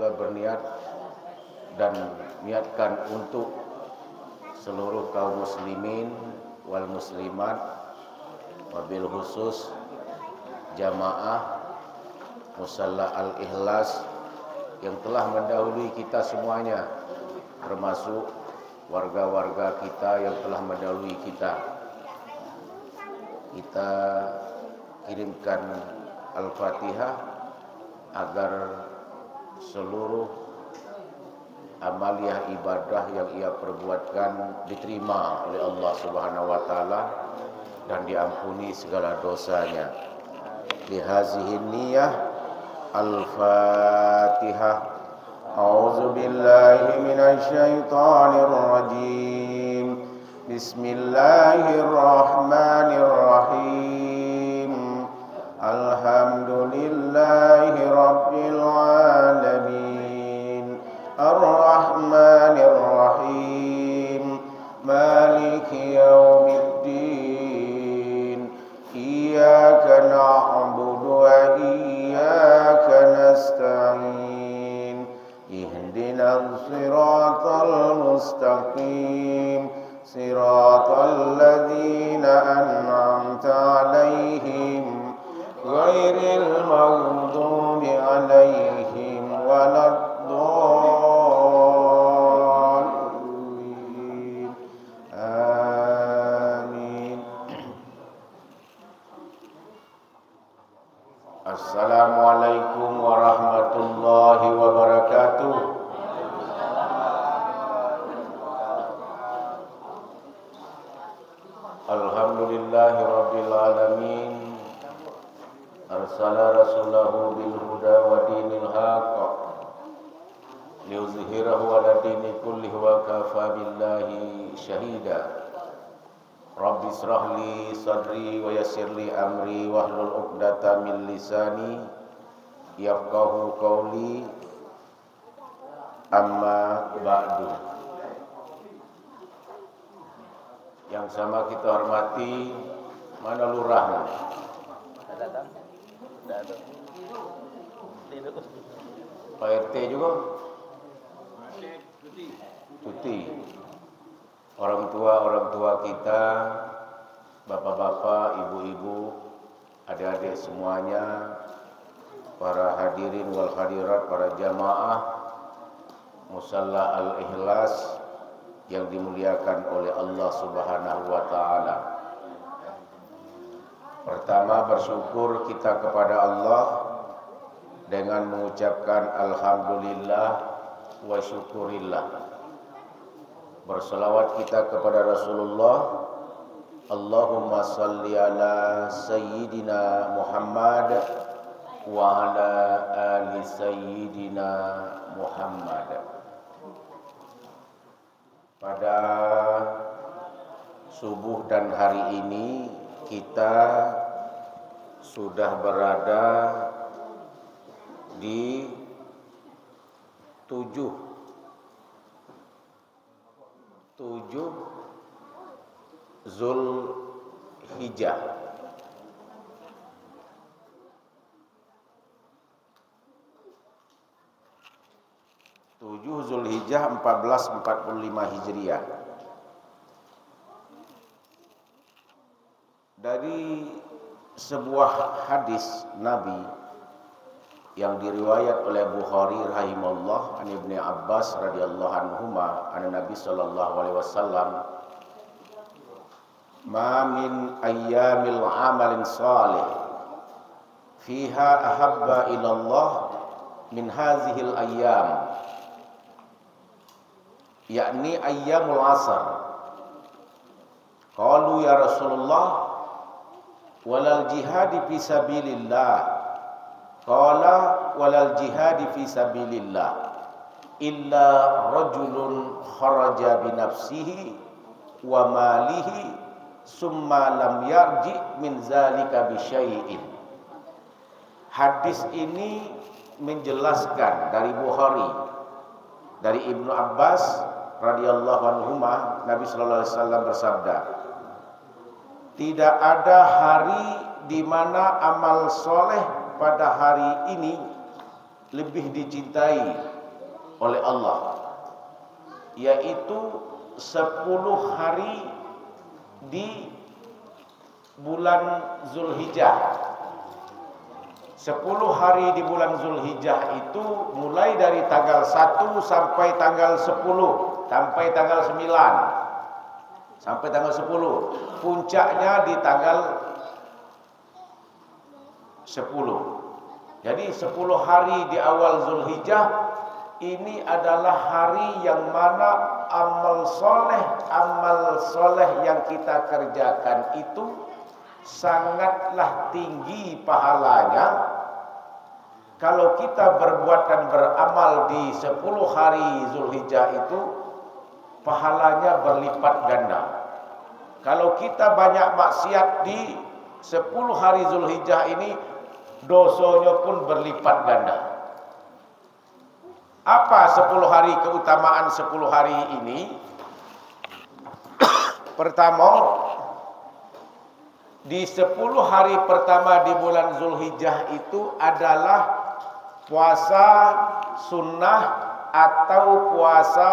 juga berniat dan niatkan untuk seluruh kaum muslimin wal muslimat, wabil khusus jamaah Musalla Al-Ikhlas yang telah mendahului kita semuanya, termasuk warga-warga kita yang telah mendahului kita. Kita kirimkan Al-Fatihah agar seluruh amaliyah ibadah yang ia perbuatkan diterima oleh Allah Subhanahu wa taala dan diampuni segala dosanya. Bihazihi niyyah Al-Fatihah. A'udzu billahi minasy syaithanir rajim. Bismillahirrahmanirrahim. Alhamdulillahi rabbil alamin. Ar-Rahmanir Rahim. Maliki yaumiddin. Iyyaka na'budu wa iyyaka nasta'in. Ihdinas siratal mustaqim. Siratal ladzina an'amta 'alaihim ghairil maghdubi 'alaihim waladdallin. Amin. Assalamualaikum warahmatullahi wabarakatuh. Alhamdulillahi rabbil alamin. Arsala rasulahu bil huda wa dinil haqq liyuzhirahu ala dini kullihi wa kafa billahi syahida. Rabbi israh li sadri wa yassir li amri wahlul 'uqdatam min lisani yafqahu qawli. Amma ba'du. Yang sama kita hormati, mana lurahnya? Pak RT juga? Tuti. Orang tua kita, bapak-bapak, ibu-ibu, adik-adik semuanya, para hadirin wal hadirat, para jamaah Musalla Al-Ikhlas yang dimuliakan oleh Allah Subhanahu wa taala. Pertama, bersyukur kita kepada Allah dengan mengucapkan alhamdulillah wa syukurillah. Berselawat kita kepada Rasulullah. Allahumma salli ala sayyidina Muhammad wa ala ali sayyidina Muhammad. Pada subuh dan hari ini kita sudah berada di 7 Zulhijjah. Zulhijjah 1445 Hijriah. Dari sebuah hadis Nabi yang diriwayat oleh Bukhari rahimahullah an Ibnu Abbas radhiyallahu anhuma an Nabi sallallahu alaihi wasallam, ma min ayyamil amalin salih fiha ahabba ila Allah min hazihil ayyam, yakni ayyamul asar. Qalu ya Rasulullah walal jihadi fi sabilillah. Qala walal jihadi fi sabilillah illa rajulun kharaja bi nafsihi wa malihi summa lam yarji min zalika bi syai'in. Hadis ini menjelaskan dari Bukhari, dari Ibnu Abbas radhiyallahu anhuma, Nabi sallallahu alaihi wasallam bersabda, tidak ada hari di mana amal soleh pada hari ini lebih dicintai oleh Allah, yaitu 10 hari di bulan Zulhijjah. 10 hari di bulan Zulhijjah itu mulai dari tanggal 1 sampai tanggal 10, sampai tanggal 9, sampai tanggal 10. Puncaknya di tanggal 10. Jadi 10 hari di awal Zulhijjah ini adalah hari yang mana amal soleh yang kita kerjakan itu sangatlah tinggi pahalanya. Kalau kita berbuat dan beramal di 10 hari Zulhijjah itu, pahalanya berlipat ganda. Kalau kita banyak maksiat di 10 hari Zulhijjah ini, dosanya pun berlipat ganda. Apa 10 hari, keutamaan 10 hari ini? Pertama, di 10 hari pertama di bulan Zulhijjah itu adalah puasa sunnah atau puasa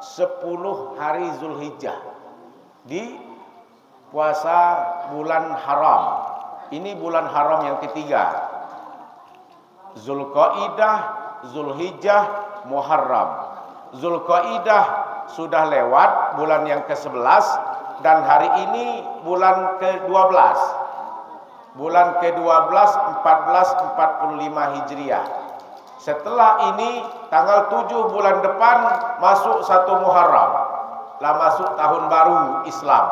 10 hari Zulhijjah. Di puasa bulan haram. Ini bulan haram yang ketiga. Zulqaidah, Zulhijjah, Muharram. Zulqaidah sudah lewat, bulan yang ke-11, dan hari ini bulan ke-12. Bulan ke-12 1445 Hijriah. Setelah ini tanggal 7 bulan depan masuk 1 Muharram. Lah masuk tahun baru Islam.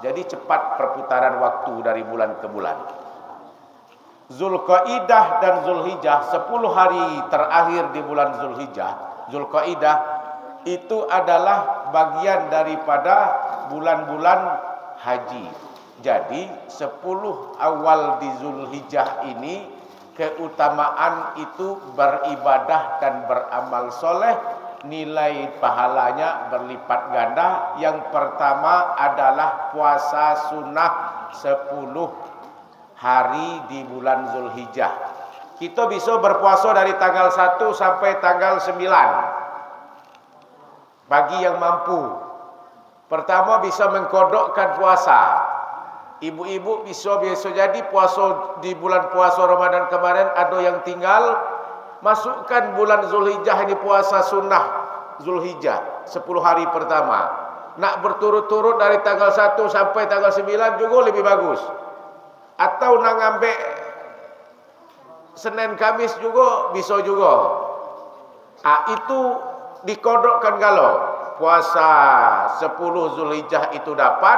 Jadi cepat perputaran waktu dari bulan ke bulan. Zulqaidah dan Zulhijjah, 10 hari terakhir di bulan Zulhijjah, Zulqaidah itu adalah bagian daripada bulan-bulan haji. Jadi 10 awal di Zulhijjah ini keutamaan itu beribadah dan beramal soleh, nilai pahalanya berlipat ganda. Yang pertama adalah puasa sunnah 10 hari di bulan Zulhijjah. Kita bisa berpuasa dari tanggal 1 sampai tanggal 9 bagi yang mampu. Pertama bisa mengkodokkan puasa. Ibu-ibu bisa jadi puasa di bulan puasa Ramadan kemarin ada yang tinggal, masukkan bulan Zulhijjah ini puasa sunnah Zulhijjah 10 hari pertama. Nak berturut-turut dari tanggal 1 sampai tanggal 9 juga lebih bagus. Atau nak ngambil Senin Kamis juga bisa juga. Itu dikodokkan kalau puasa 10 Zulhijjah itu dapat,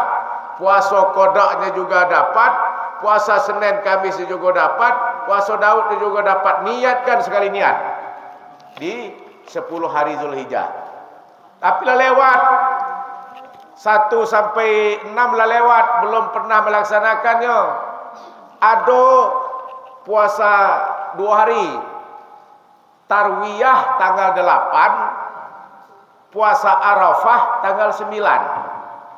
puasa kodoknya juga dapat, puasa Senin Kamis juga dapat, puasa Daud juga dapat. Niatkan sekali niat di 10 hari Zulhijjah. Tapi lah lewat 1 sampai 6 lah lewat, belum pernah melaksanakannya. Ada puasa 2 hari, Tarwiyah tanggal 8, puasa Arafah tanggal 9.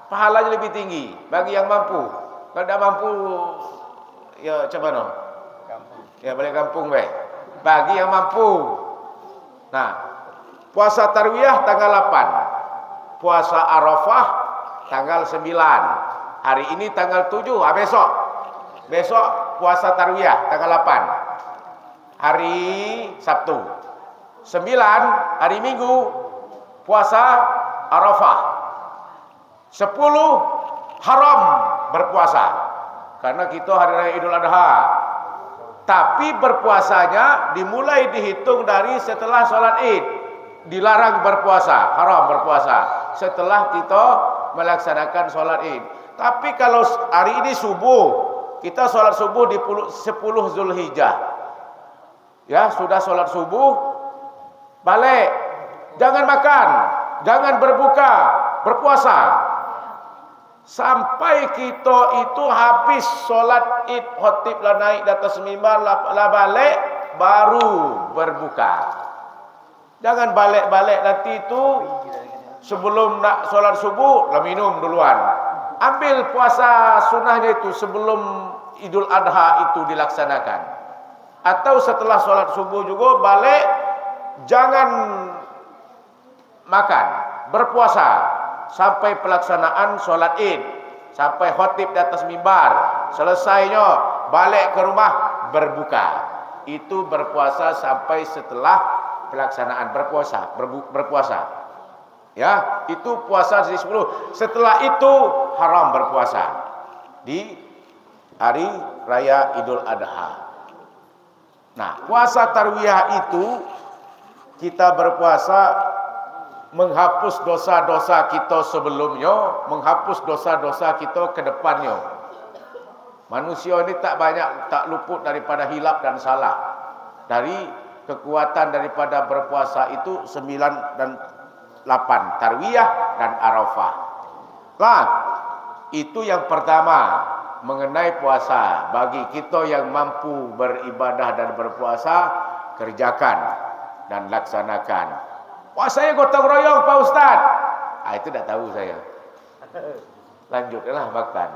Pahalanya lebih tinggi bagi yang mampu. Kalau tidak mampu, ya macam mana? Ya balik kampung weh. Bagi yang mampu. Nah, puasa Tarwiyah tanggal 8, puasa Arafah tanggal 9. Hari ini tanggal 7, besok puasa Tarwiyah tanggal 8, hari Sabtu. 9 hari Minggu puasa Arafah. 10 haram berpuasa karena kita hari raya Idul Adha. Tapi berpuasanya dimulai dihitung dari setelah sholat Id. Dilarang berpuasa, haram berpuasa setelah kita melaksanakan sholat Id. Tapi kalau hari ini subuh, kita sholat subuh di 10 Zulhijjah. Ya, sudah sholat subuh, balik. Jangan makan, jangan berbuka, berpuasa. Sampai kita itu habis sholat Id, khotib lah naik di atas mimbar lah balik, baru berbuka. Jangan balik-balik nanti itu sebelum nak sholat subuh lah minum duluan. Ambil puasa sunnahnya itu sebelum Idul Adha itu dilaksanakan. Atau setelah sholat subuh juga balik jangan makan, berpuasa sampai pelaksanaan sholat Id, sampai khotib di atas mimbar, selesainya balik ke rumah berbuka. Itu berpuasa sampai setelah pelaksanaan berpuasa. Ya, itu puasa di 10. Setelah itu haram berpuasa di hari raya Idul Adha. Nah, puasa tarwiyah itu kita berpuasa menghapus dosa-dosa kita sebelumnya, menghapus dosa-dosa kita ke depannya. Manusia ini tak luput daripada hilap dan salah. Dari kekuatan daripada berpuasa itu 9 dan 8, tarwiyah dan Arafah. Nah, itu yang pertama mengenai puasa. Bagi kita yang mampu beribadah dan berpuasa, kerjakan dan laksanakan. Puasanya gotong royong Pak Ustaz. Itu dah tahu saya. Lanjutlah makan.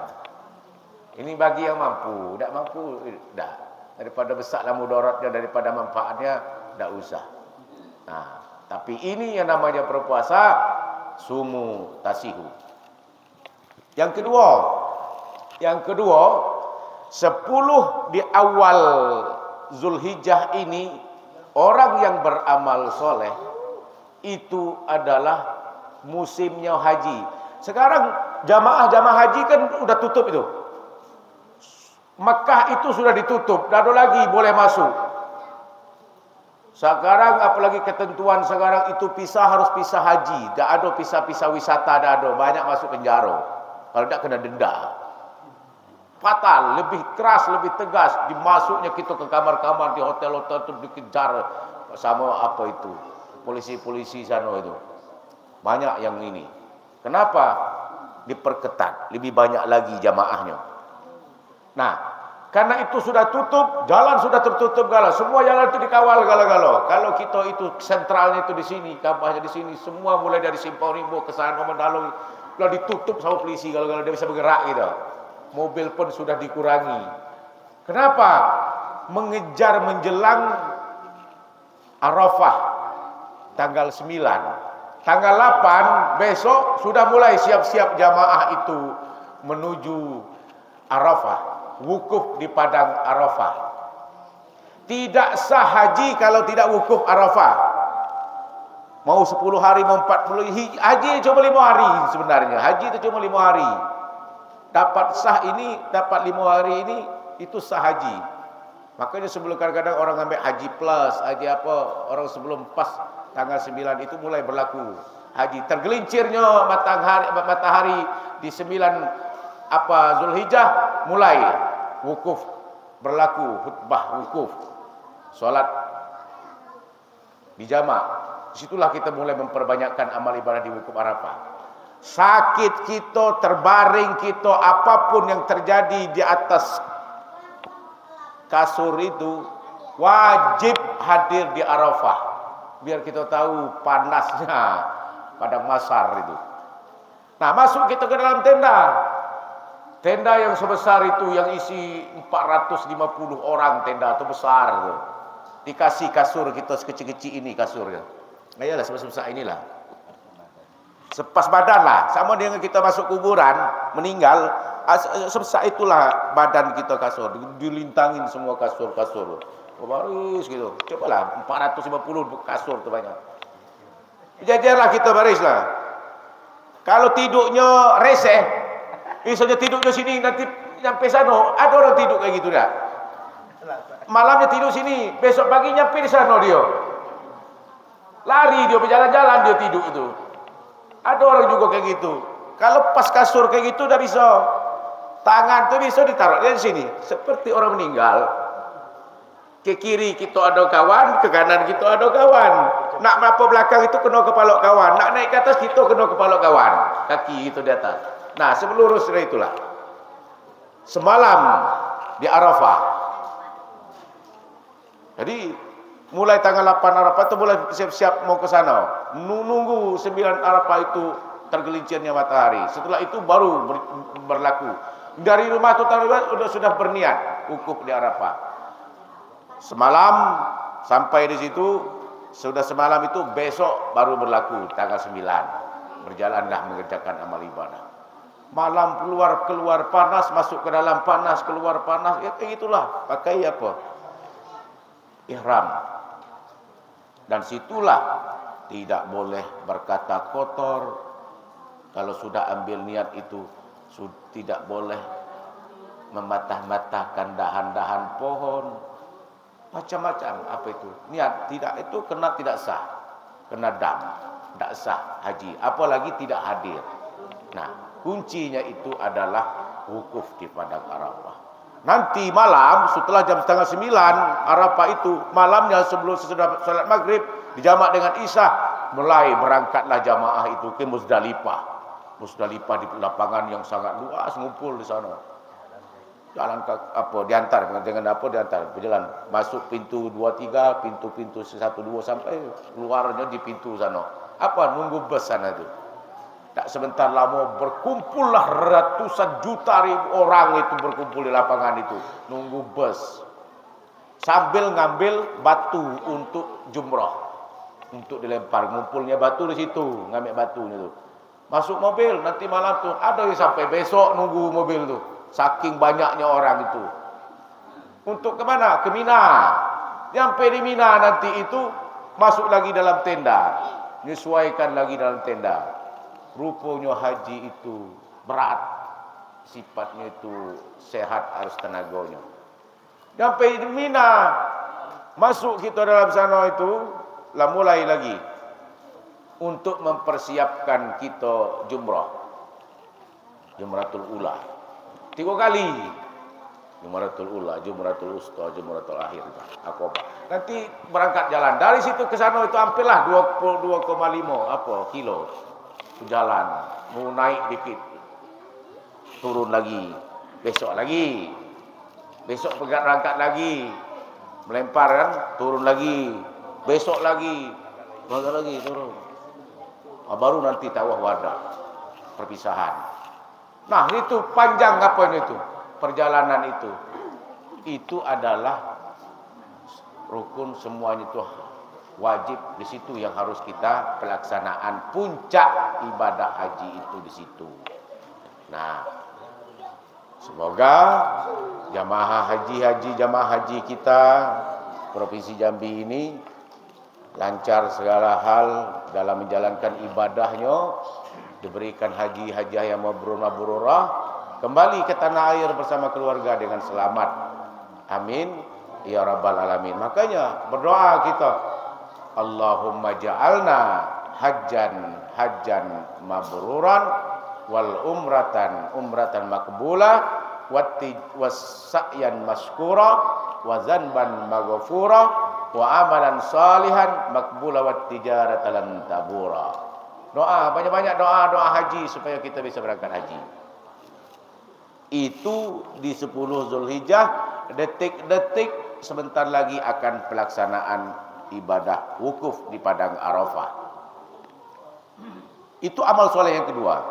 Ini bagi yang mampu, tak mampu dah. Daripada besarlah mudaratnya, daripada manfaatnya, tak usah. Nah, tapi ini yang namanya berpuasa, sumu tasihu. Yang kedua, 10 di awal Zulhijjah ini, orang yang beramal soleh itu adalah musimnya haji. Sekarang jamaah haji kan udah tutup itu. Mekah itu sudah ditutup, tak ada lagi boleh masuk. Sekarang apalagi ketentuan sekarang itu harus pisah haji. Tak ada pisah wisata, tak ada. Banyak masuk penjara. Kalau tak kena denda. Fatal, lebih keras, lebih tegas. Dimasuknya kita ke kamar-kamar di hotel-hotel itu dikejar sama apa itu. Polisi-polisi sana itu. Banyak yang ini. Kenapa? Diperketat. Lebih banyak lagi jamaahnya. Nah, karena itu sudah tutup, jalan sudah tertutup galau. Semua jalan itu dikawal galau-galau. Kalau kita itu sentralnya itu di sini, kampahnya di sini, semua mulai dari Simpang Rimbo ke sana Mandaloi, kalau ditutup sama polisi galau-galau, dia bisa bergerak gitu. Mobil pun sudah dikurangi. Kenapa? Mengejar menjelang Arafah tanggal 9. Tanggal 8 besok sudah mulai siap-siap jamaah itu menuju Arafah, wukuf di padang Arafah. Tidak sah haji kalau tidak wukuf Arafah. Mau 10 hari, mau 40, haji cuma 5 hari sebenarnya. Haji itu cuma 5 hari. Dapat sah ini, dapat 5 hari ini, itu sah haji. Makanya sebelum kadang-kadang orang ambil haji plus, haji apa, orang sebelum pas tanggal 9 itu mulai berlaku haji. Tergelincirnya matahari di 9 Zulhijjah mulai wukuf berlaku, khutbah wukuf, solat dijamak. Disitulah kita mulai memperbanyakkan amal ibadah di wukuf Arafah. Sakit kita, terbaring kita, apapun yang terjadi di atas kasur itu, wajib hadir di Arafah. Biar kita tahu panasnya padang mahsyar itu. Nah, masuk kita ke dalam tenda. Tenda yang sebesar itu, yang isi 450 orang, tenda itu besar itu. Dikasih kasur kita sekecil-kecil ini kasurnya. Nah, iyalah sebesar inilah. Sepas badan lah. Sama dengan kita masuk kuburan, meninggal, sebesar itulah badan kita kasur. Dilintangin semua kasur-kasur. Baris gitu. Cobalah 450 kasur itu banyak. Jajarlah kita barislah. Kalau tidurnya reseh, misalnya tidur di sini, nanti nyampe sana, ada orang tidur kayak gitu dah. Malamnya tidur sini, besok pagi nyampe di sana dia. Lari dia, berjalan-jalan dia tidur itu. Ada orang juga kayak gitu. Kalau pas kasur kayak gitu, dah bisa. Tangan tuh bisa ditaruh di sini, seperti orang meninggal. Ke kiri kita ada kawan, ke kanan kita ada kawan. Nak apa belakang itu kena kepala kawan, nak naik ke atas kita kena kepala kawan. Kaki itu di atas. Nah, seluruh sudah itulah. Semalam di Arafah. Jadi mulai tanggal 8 Arafah itu mulai siap-siap mau ke sana. Nunggu 9 Arafah itu tergelincirnya matahari. Setelah itu baru berlaku. Dari rumah itu sudah berniat wukuf di Arafah. Semalam sampai di situ sudah semalam itu, besok baru berlaku tanggal 9. Berjalanlah mengerjakan amal ibadah. Malam keluar panas, masuk ke dalam panas, keluar panas. Ya kayak itulah. Pakai apa? Ihram. Dan situlah tidak boleh berkata kotor. Kalau sudah ambil niat itu, tidak boleh mematah-matahkan dahan-dahan pohon. Macam-macam. Apa itu? Niat tidak itu kena tidak sah. Kena dam. Tidak sah haji. Apalagi tidak hadir. Nah, kuncinya itu adalah wukuf di padang Arafah. Nanti malam setelah jam setengah 9 Arafah itu, malamnya sebelum sesudah salat maghrib dijamak dengan Isya, mulai berangkatlah jamaah itu ke Muzdalifah. Muzdalifah di lapangan yang sangat luas, ngumpul di sana. Jalan diantar berjalan masuk pintu 23, pintu 1 2 sampai keluarnya di pintu sana. Nunggu bus sana itu. Tak sebentar lama berkumpullah ratusan juta ribu orang itu berkumpul di lapangan itu nunggu bus sambil ngambil batu untuk jumrah, untuk dilempar. Ngumpulnya batu di situ, ngambil batunya itu. Masuk mobil nanti malam tuh ada yang sampai besok nunggu mobil tuh. Saking banyaknya orang itu. Untuk kemana? Ke Mina. Sampai di Mina nanti itu masuk lagi dalam tenda, menyesuaikan lagi dalam tenda. Rupanya haji itu berat, sifatnya itu sehat, harus tenaganya. Sampai di Mina, masuk kita dalam sana itu, lah mulai lagi untuk mempersiapkan kita jumrah, Jumratul Ula. 3 kali, Jumratul Ula, Jumratul Usta, Jumratul Akhir. Nanti berangkat jalan dari situ ke sana itu hampirlah 22,5 kilo. Jalan, mau naik dikit, turun lagi, besok berangkat lagi, melempar kan, turun lagi, besok lagi, turun. Baru nanti tawaf wada, perpisahan. Nah itu panjang itu perjalanan itu adalah rukun, semuanya itu wajib di situ yang harus kita pelaksanaan. Puncak ibadah haji itu di situ. Nah, semoga jamaah haji kita Provinsi Jambi ini lancar segala hal dalam menjalankan ibadahnya, diberikan haji yang mabrur-mabrurah, kembali ke tanah air bersama keluarga dengan selamat. Amin ya rabbal alamin. Makanya berdoa kita, Allahumma ja'alna hajjan mabruran wal umratan makbulah was sa'yan maskura wa zanban maghfura wa amalan salihan makbulah wat tijaratan lan tabura. Doa, banyak-banyak doa haji supaya kita bisa berangkat haji. Itu di 10 Zulhijjah, detik-detik sebentar lagi akan pelaksanaan ibadah wukuf di padang Arafah. Itu amal soleh yang kedua,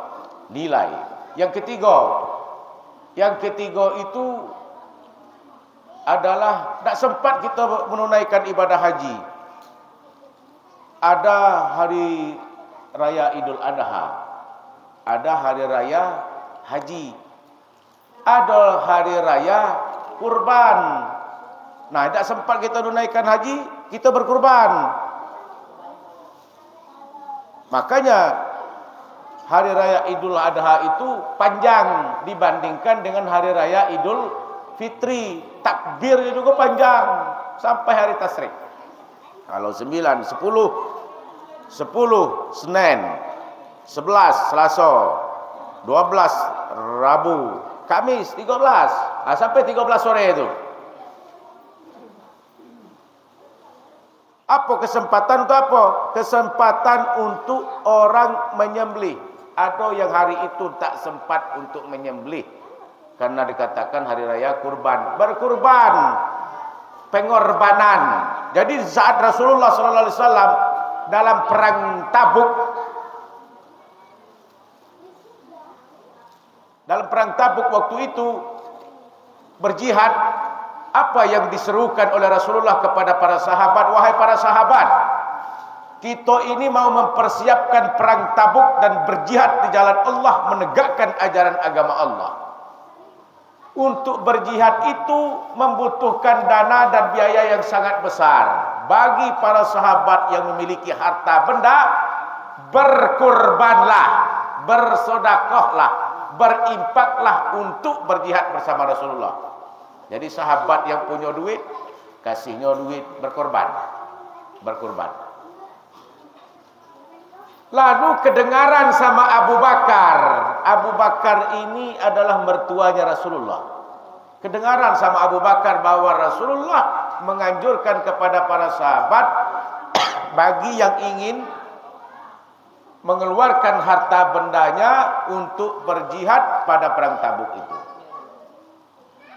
nilai. Yang ketiga itu adalah tak sempat kita menunaikan ibadah haji. Ada hari raya Idul Adha, ada hari raya haji, ada hari raya kurban. Nah, tak sempat kita tunaikan haji, kita berkurban. Makanya hari raya Idul Adha itu panjang dibandingkan dengan hari raya Idul Fitri. Takbirnya juga panjang sampai hari tasyrik. Kalau 9, 10 Senin, 11 Selasa, 12 Rabu, Kamis 13, sampai 13 sore itu. Apa kesempatan untuk apa? Kesempatan untuk orang menyembelih. Ada yang hari itu tak sempat untuk menyembelih karena dikatakan hari raya kurban, berkurban, pengorbanan. Jadi saat Rasulullah SAW dalam perang Tabuk waktu itu berjihad, apa yang diserukan oleh Rasulullah kepada para sahabat? Wahai para sahabat, Kita ini mau mempersiapkan perang Tabuk dan berjihad di jalan Allah, menegakkan ajaran agama Allah. Untuk berjihad itu membutuhkan dana dan biaya yang sangat besar. Bagi para sahabat yang memiliki harta benda, berkorbanlah, bersedekahlah, berinfaklah untuk berjihad bersama Rasulullah. Jadi sahabat yang punya duit, kasihnya duit, berkorban. Lalu kedengaran sama Abu Bakar. Abu Bakar ini adalah mertuanya Rasulullah. Kedengaran sama Abu Bakar bahwa Rasulullah menganjurkan kepada para sahabat bagi yang ingin mengeluarkan harta bendanya untuk berjihad pada perang Tabuk itu.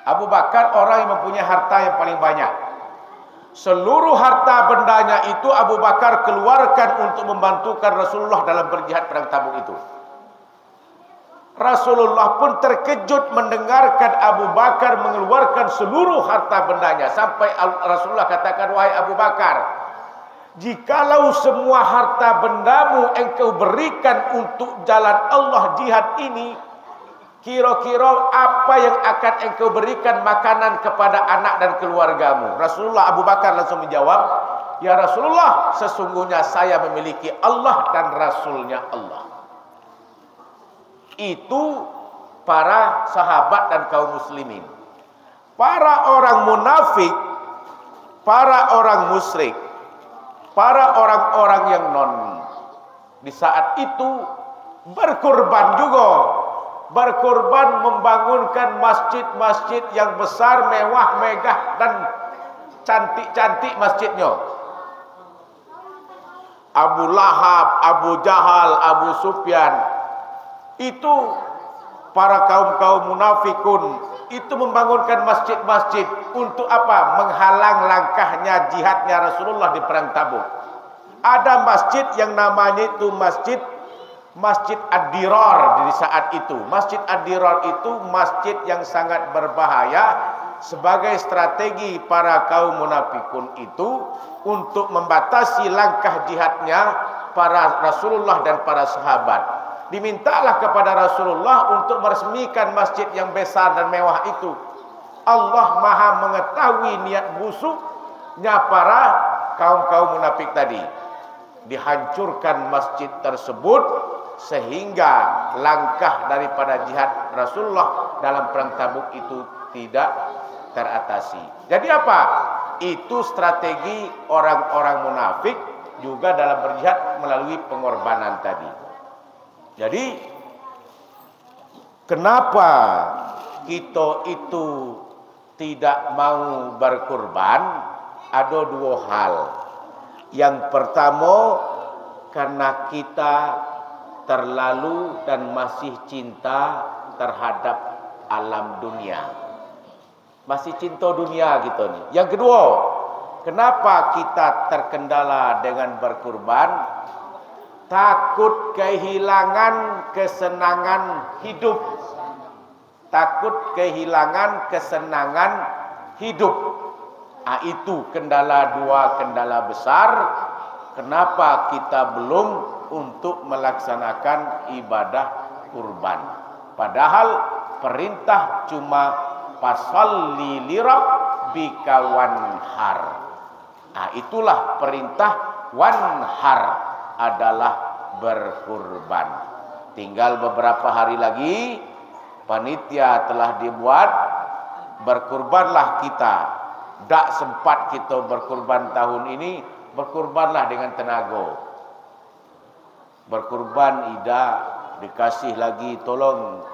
Abu Bakar orang yang mempunyai harta yang paling banyak. Seluruh harta bendanya itu Abu Bakar keluarkan untuk membantukan Rasulullah dalam berjihad perang Tabuk itu. Rasulullah pun terkejut mendengarkan Abu Bakar mengeluarkan seluruh harta bendanya. Sampai Rasulullah katakan, wahai Abu Bakar, jikalau semua harta bendamu engkau berikan untuk jalan Allah jihad ini, kira-kira apa yang akan engkau berikan makanan kepada anak dan keluargamu? Rasulullah, Abu Bakar langsung menjawab, ya Rasulullah, sesungguhnya saya memiliki Allah dan Rasulnya Allah. Itu para sahabat dan kaum muslimin. Para orang munafik, para orang musyrik, para orang-orang yang non, di saat itu berkorban juga. Berkorban membangunkan masjid-masjid yang besar, mewah, megah dan cantik-cantik masjidnya. Abu Lahab, Abu Jahal, Abu Sufyan, itu para kaum-kaum munafikun itu membangunkan masjid-masjid untuk apa? Menghalang langkahnya jihadnya Rasulullah di perang Tabuk. Ada masjid yang namanya itu Masjid Ad-Dirar di saat itu. Masjid Ad-Dirar itu masjid yang sangat berbahaya sebagai strategi para kaum munafikun itu untuk membatasi langkah jihadnya para Rasulullah dan para sahabat. Dimintalah kepada Rasulullah untuk meresmikan masjid yang besar dan mewah itu. Allah Maha mengetahui niat busuknya para kaum-kaum munafik tadi. Dihancurkan masjid tersebut sehingga langkah daripada jihad Rasulullah dalam perang Tabuk itu tidak teratasi. Jadi apa? Itu strategi orang-orang munafik juga dalam berjihad melalui pengorbanan tadi. Jadi kenapa kita itu tidak mau berkorban? Ada dua hal. Yang pertama, karena kita terlalu dan masih cinta terhadap alam dunia. Masih cinta dunia gitu nih. Yang kedua, kenapa kita terkendala dengan berkorban? Takut kehilangan kesenangan hidup. Takut kehilangan kesenangan hidup. Itu dua kendala besar. Kenapa kita belum untuk melaksanakan ibadah kurban? Padahal perintah cuma fasalli lirabbika wanhar. Itulah perintah wanhar adalah berkurban. Tinggal beberapa hari lagi panitia telah dibuat, berkurbanlah kita. Tak sempat kita berkurban tahun ini, berkurbanlah dengan tenaga. Berkurban ida dikasih lagi tolong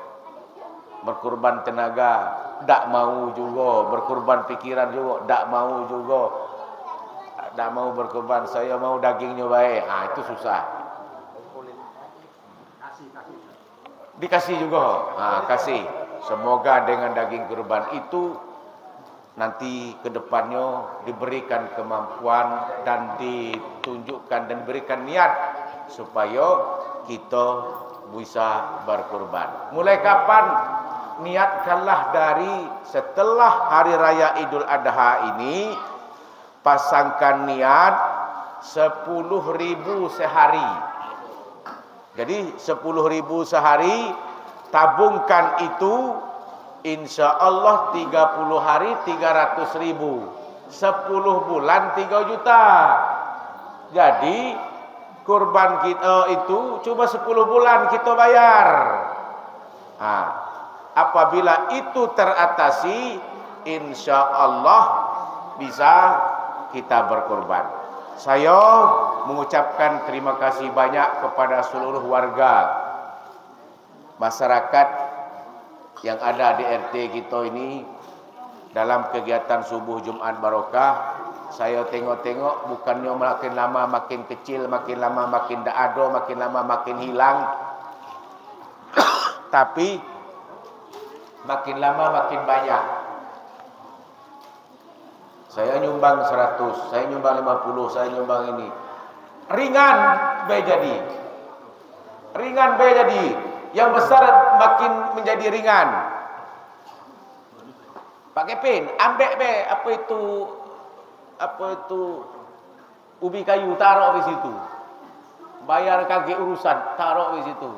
berkurban tenaga, tak mau juga. Berkurban pikiran juga, tak mau juga. Tak mau berkurban, saya mau dagingnya baik. Itu susah. Dikasih juga. Kasih. Semoga dengan daging kurban itu nanti ke depannya diberikan kemampuan dan ditunjukkan dan diberikan niat supaya kita bisa berkurban. Mulai kapan? Niatkanlah dari setelah hari raya Idul Adha ini, pasangkan niat 10.000 sehari. Jadi 10.000 sehari, tabungkan itu, insya Allah 30 hari 300.000, 10 bulan 3 juta. Jadi kurban kita itu cuma 10 bulan kita bayar. Nah, apabila itu teratasi, insya Allah bisa kita berkorban. Saya mengucapkan terima kasih banyak kepada seluruh warga masyarakat yang ada di RT kita ini dalam kegiatan subuh Jumat Barokah. Saya tengok-tengok bukannya makin lama makin kecil, makin lama makin tak ada, makin lama makin hilang, tapi makin lama makin banyak. Saya nyumbang 100, saya nyumbang 50, saya nyumbang ini. Ringan bae jadi. Ringan bae jadi. Yang besar makin menjadi ringan. Pak Kepin, ambek be apa itu ubi kayu taruh di situ. Bayar kaki urusan taruh di situ.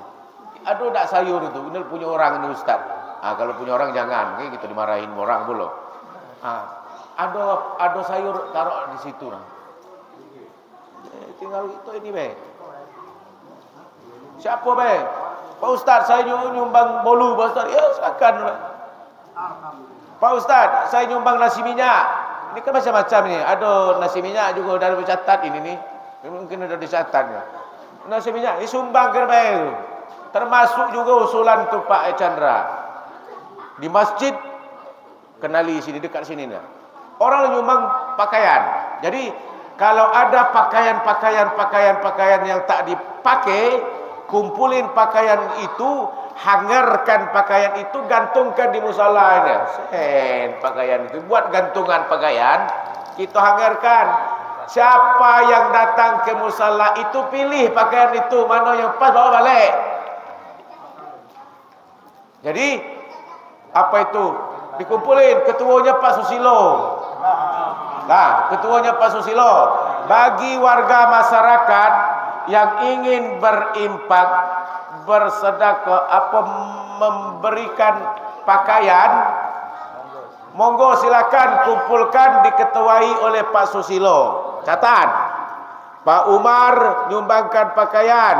Aduh tak sayur itu, ini punya orang ini Ustaz. Kalau punya orang jangan, kayak gitu dimarahin orang dulu. Ada sayur taruh di situ lah. Tinggal itu ini be. Siapa be? Pak Ustaz, saya nyumbang bolu Pak Ustaz. Ya silakan be. Pak Ustaz, saya nyumbang nasi minyak. Ini kan macam-macam ni. Ada nasi minyak juga dari bercatat ini nih. Mungkin ada dicatatnya. Nasi minyak, ini sumbang ke be. Termasuk juga usulan tu Pak Chandra. Di masjid kenali sini dekat sini nih. Orang nyumbang pakaian. Jadi kalau ada pakaian yang tak dipakai, kumpulin pakaian itu, hangarkan pakaian itu, gantungkan di musallanya. Pakaian itu buat gantungan pakaian, kita hangarkan. Siapa yang datang ke musalla itu pilih pakaian itu, mana yang pas bawa balik. Jadi apa itu? Dikumpulin, ketuanya Pak Susilo. Nah, ketuanya Pak Susilo. Bagi warga masyarakat yang ingin berimpak, bersedekah, memberikan pakaian, monggo silakan kumpulkan, diketuai oleh Pak Susilo. Catat, Pak Umar nyumbangkan pakaian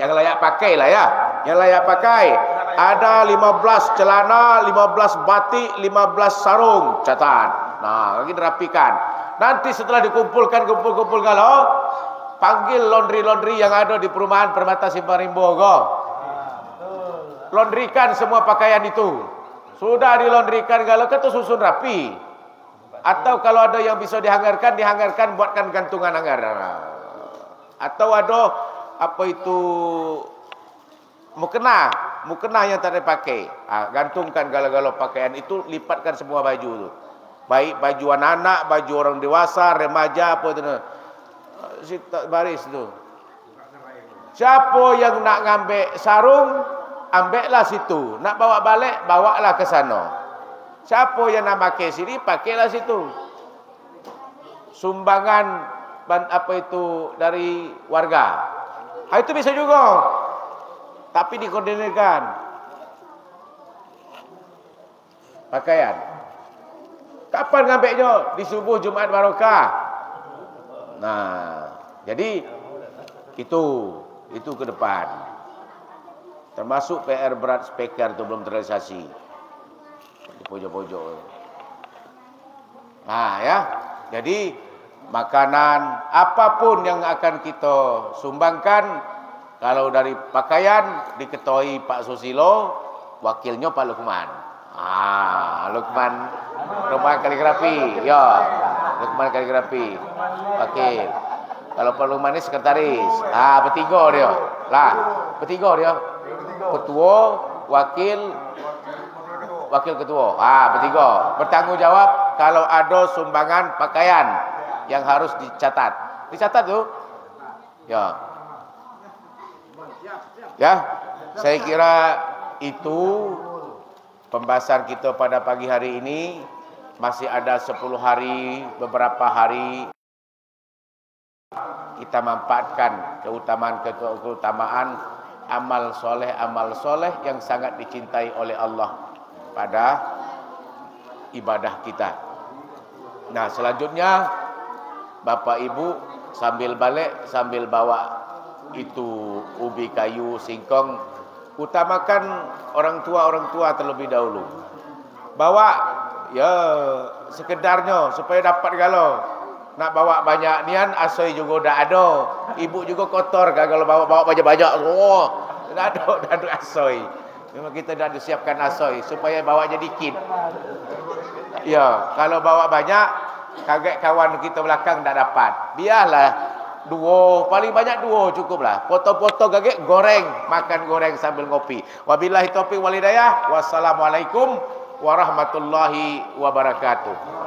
yang layak pakai lah ya, yang layak pakai. Ada 15 celana, 15 batik, 15 sarung. Catat. Nah, lagi dirapikan. Nanti setelah dikumpulkan, kumpul kalau panggil laundry yang ada di perumahan Permata Simpang Rimbo. Laundrykan semua pakaian itu. Sudah dilondrikan kalau itu susun rapi. Atau kalau ada yang bisa dihangarkan, buatkan gantungan hangar. Atau ada apa itu mukena yang tak dipakai, gantungkan galau-galau pakaian itu, lipatkan semua baju itu, baik baju anak-anak, baju orang dewasa, remaja, apa itu, baris itu. Siapa yang nak ngambil sarung, ambillah situ. Nak bawa balik, bawalah ke sana. Siapa yang nak pakai sini, pakailah situ. Sumbangan apa itu dari warga, itu bisa juga. Tapi dikoordinirkan pakaian. Kapan ngambilnya? Di subuh Jumat Barokah. Nah, jadi itu ke depan. Termasuk PR berat speaker itu belum terrealisasi. Di pojok-pojok. Nah ya, jadi makanan apapun yang akan kita sumbangkan, kalau dari pakaian diketuai Pak Susilo, wakilnya Pak Lukman. Lukman kaligrafi, ya. Lukman kaligrafi. Wakil. Kalau Pak Lukman ini sekretaris. Bertiga dia. Bertiga dia. Ketua, wakil ketua. Bertiga. Bertanggung jawab kalau ada sumbangan pakaian yang harus dicatat. Dicatat tuh. Ya, saya kira itu pembahasan kita pada pagi hari ini. Masih ada 10 hari, beberapa hari kita manfaatkan keutamaan amal soleh yang sangat dicintai oleh Allah pada ibadah kita. Nah, selanjutnya Bapak Ibu sambil balik, sambil bawa itu ubi kayu, singkong, utamakan orang tua terlebih dahulu. Bawa ya sekedarnya supaya dapat galau. Nak bawa banyak nian asoi juga dah ada. Ibu juga kotor kalau bawa banyak-banyak. Oh, dah ada asoi. Memang kita dah disiapkan asoi supaya bawanya dikit. Ya, kalau bawa banyak kaget kawan kita belakang tak dapat. Biarlah dua, paling banyak dua cukuplah. Potong-potong kaget goreng, makan goreng sambil ngopi. Wabillahi taufiq wal hidayah. Wassalamualaikum warahmatullahi wabarakatuh.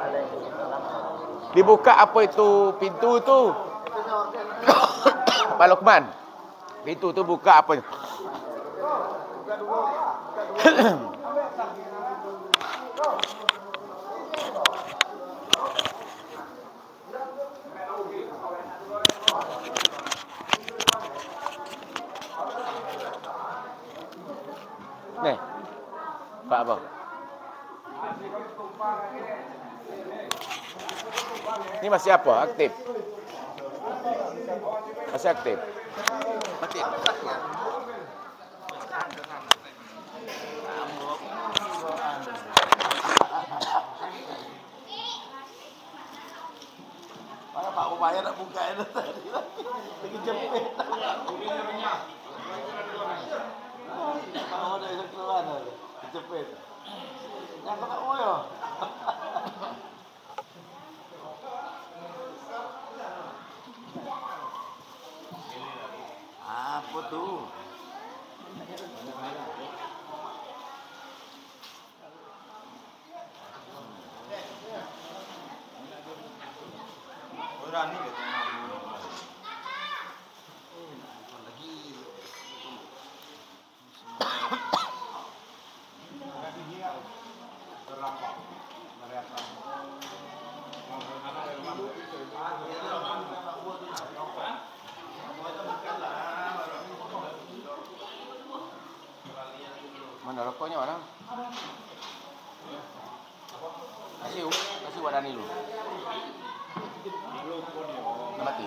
Dibuka apa itu pintu tu? Pak Lokman. Pintu tu buka apa? Nih. Pak apa? Ini masih apa? Aktif? Masih aktif? Aktif. Mana Pak Upaya nak buka itu tadi lagi jepit. Kalau ada yang keluar ada jepit. Yang kena oyo. Apa tuh? Berani gitu. Mana rokoknya mana? Kasih wadani dulu. Mati.